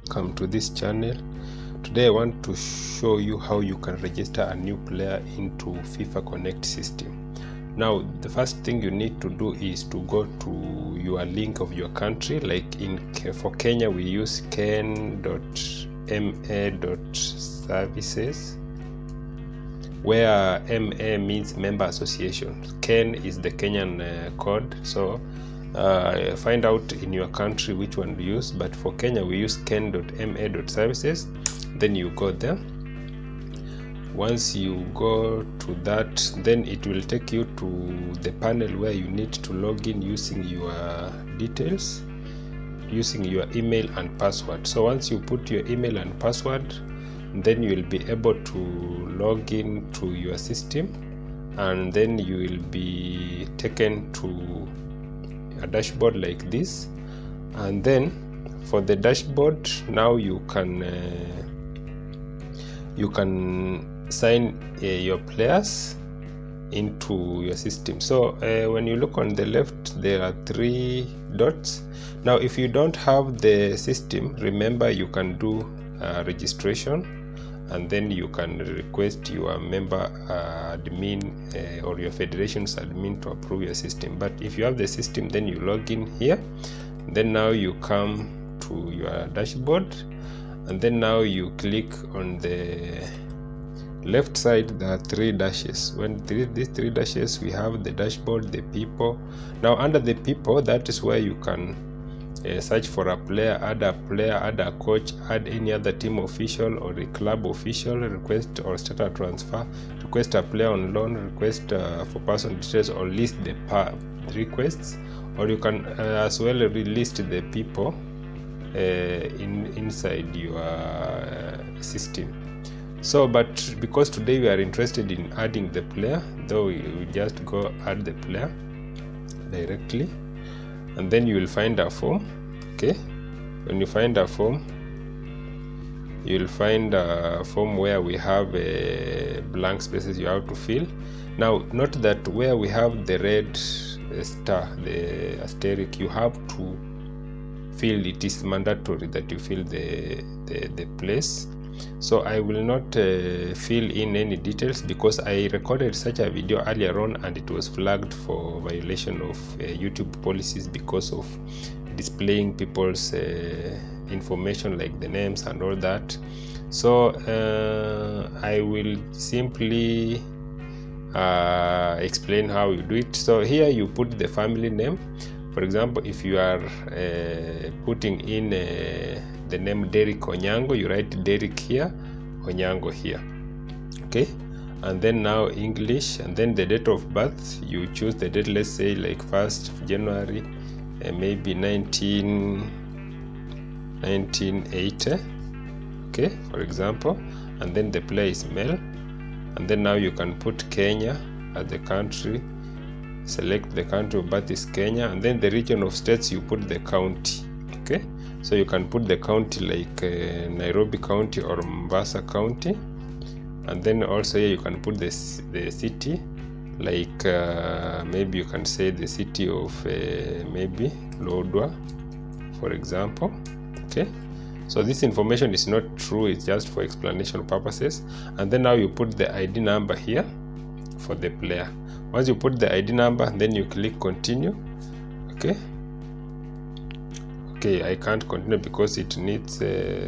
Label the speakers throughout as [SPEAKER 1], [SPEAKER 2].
[SPEAKER 1] welcome to this channel. Today I want to show you how you can register a new player into FIFA Connect system. Now the first thing you need to do is to go to your link of your country. Like for Kenya we use ken.ma.services, where MA means member association. Ken is the Kenyan code, so find out in your country which one to use, but for Kenya we use ken.ma.services. Then you go there. Once you go to that, then it will take you to the panel where you need to log in using your details, using your email and password. So once you put your email and password, then you will be able to log in to your system, and then you will be taken to a dashboard like this. And then for the dashboard, now you can sign your players into your system. So when you look on the left, there are 3 dots. Now if you don't have the system, remember you can do registration, and then you can request your member admin or your federation's admin to approve your system. But if you have the system, then you log in here. Then now you come to your dashboard, and then now you click on the left side. There are 3 dashes. When these 3 dashes, we have the dashboard, the people. Now under the people, that is where you can search for a player, add a coach, add any other team official or a club official, request or start a transfer, request a player on loan, request for personal details, or list the requests. Or you can as well list the people inside your system. So but because today we are interested in adding the player, though we just go add the player directly, and then you will find a form. Okay, when you find a form, you will find a form where we have blank spaces you have to fill. Now note that where we have the red star, the asterisk, you have to fill. It is mandatory that you fill the place. So I will not fill in any details because I recorded such a video earlier on and it was flagged for violation of YouTube policies because of displaying people's information like the names and all that. So I will simply explain how you do it. So here you put the family name. For example, if you are putting in the name Derek Onyango, you write Derek here, Onyango here. Okay, and then now English, and then the date of birth, you choose the date, let's say like 1st January, maybe 1980, okay, for example. And then the player is male, and then now you can put Kenya as the country. Select the country of birth is Kenya, and then the region of states, you put the county. Okay, so you can put the county like Nairobi County or Mombasa County, and then also here you can put the city, like maybe you can say the city of maybe Lodwar, for example. Okay, so this information is not true, it's just for explanation purposes. And then now you put the ID number here for the player. Once you put the ID number, then you click continue. Okay, I can't continue because it needs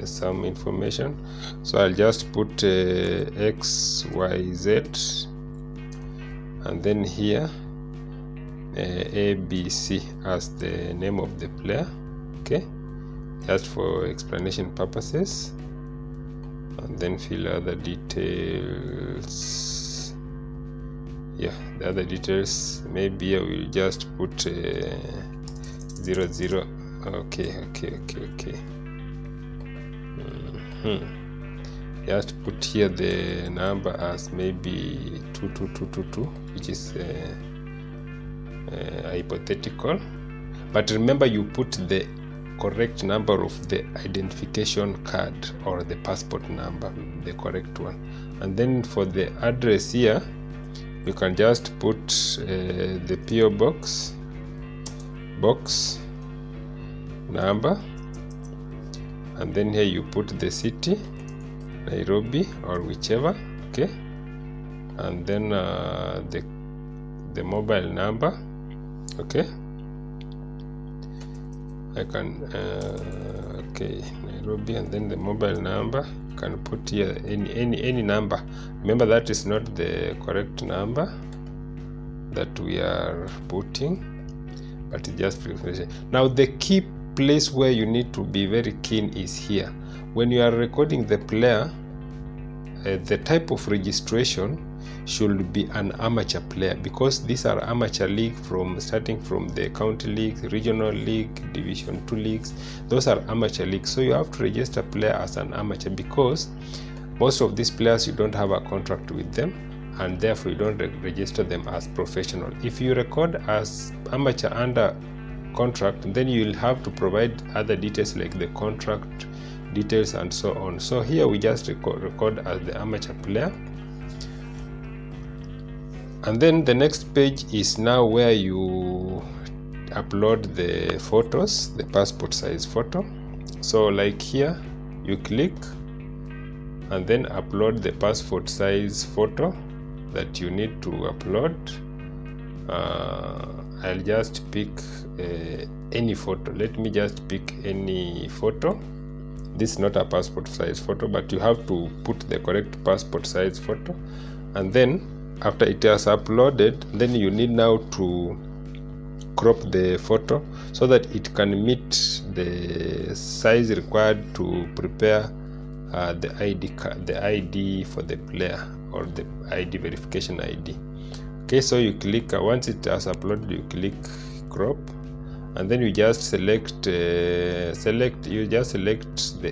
[SPEAKER 1] some information, so I'll just put XYZ, and then here ABC as the name of the player. Okay, just for explanation purposes, and then fill other details. Yeah, the other details, maybe I will just put 00. Okay. Just put here the number as maybe 22222, which is hypothetical, but remember you put the correct number of the identification card or the passport number, the correct one. And then for the address here, you can just put the PO box number, and then here you put the city, Nairobi or whichever, okay, and then the mobile number, okay. I can okay, Nairobi, and then the mobile number. You can put here any number. Remember that is not the correct number that we are putting, but it's just preference. Now the key place where you need to be very keen is here. When you are recording the player, the type of registration should be an amateur player, because these are amateur league, from starting from the county league, regional league, division 2 leagues. Those are amateur leagues, so you have to register player as an amateur, because most of these players you don't have a contract with them, and therefore you don't register them as professional. If you record as amateur under contract, then you will have to provide other details like the contract details and so on. So here we just record as the amateur player. And then the next page is now where you upload the photos, the passport size photo. So like here you click and then upload the passport size photo that you need to upload. I'll just pick any photo. Let me just pick any photo. This is not a passport size photo, but you have to put the correct passport size photo. And then after it has uploaded, then you need now to crop the photo so that it can meet the size required to prepare the ID card, the ID for the player, or the ID verification ID. Okay, so you click once it has uploaded, you click crop, and then you just select the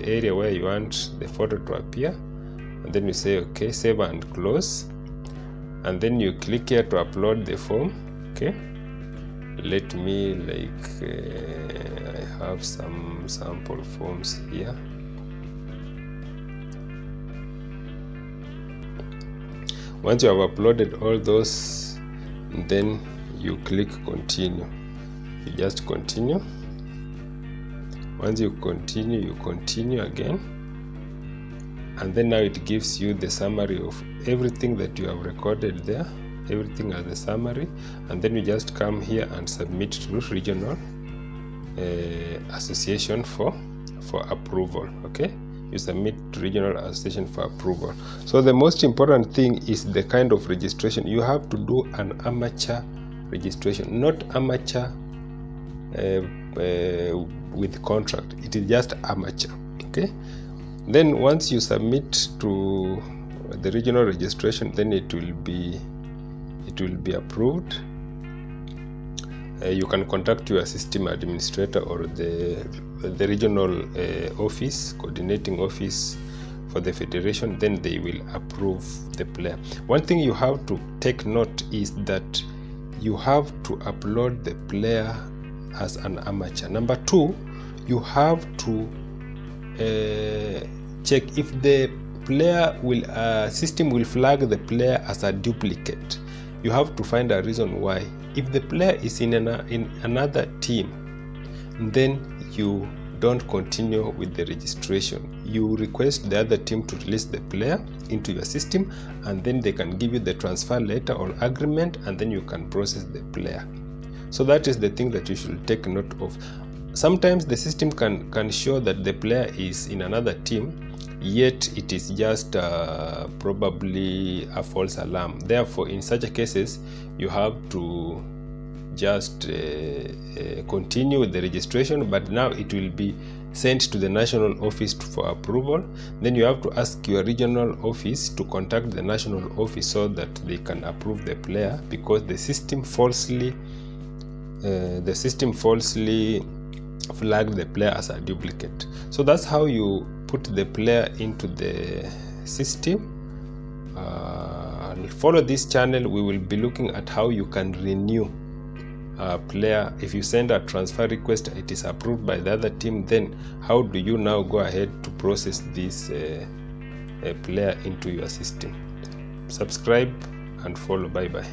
[SPEAKER 1] area where you want the photo to appear, and then you say okay, save and close. And then you click here to upload the form. Okay, let me I have some sample forms here. Once you have uploaded all those, then you click continue. You just continue. Once you continue again. And then now it gives you the summary of everything that you have recorded there, everything as a summary. And then you just come here and submit to regional association for approval. Okay, you submit to regional association for approval. So the most important thing is the kind of registration. You have to do an amateur registration, not amateur with contract. It is just amateur. Okay, then once you submit to the regional registration, then it will be approved. You can contact your system administrator or the regional office, coordinating office for the federation. Then they will approve the player. One thing you have to take note is that you have to upload the player as an amateur. Number 2, you have to check if the player system will flag the player as a duplicate. You have to find a reason why. If the player is in another team, then you don't continue with the registration. You request the other team to release the player into your system, and then they can give you the transfer letter or agreement, and then you can process the player. So that is the thing that you should take note of. Sometimes the system can show that the player is in another team, yet it is just probably a false alarm. Therefore, in such cases, you have to just continue with the registration, but now it will be sent to the national office for approval. Then you have to ask your regional office to contact the national office so that they can approve the player, because the system falsely flagged the player as a duplicate. So that's how you put the player into the system. Follow this channel. We will be looking at how you can renew a player. If you send a transfer request, it is approved by the other team, then how do you now go ahead to process this player into your system? Subscribe and follow. Bye bye.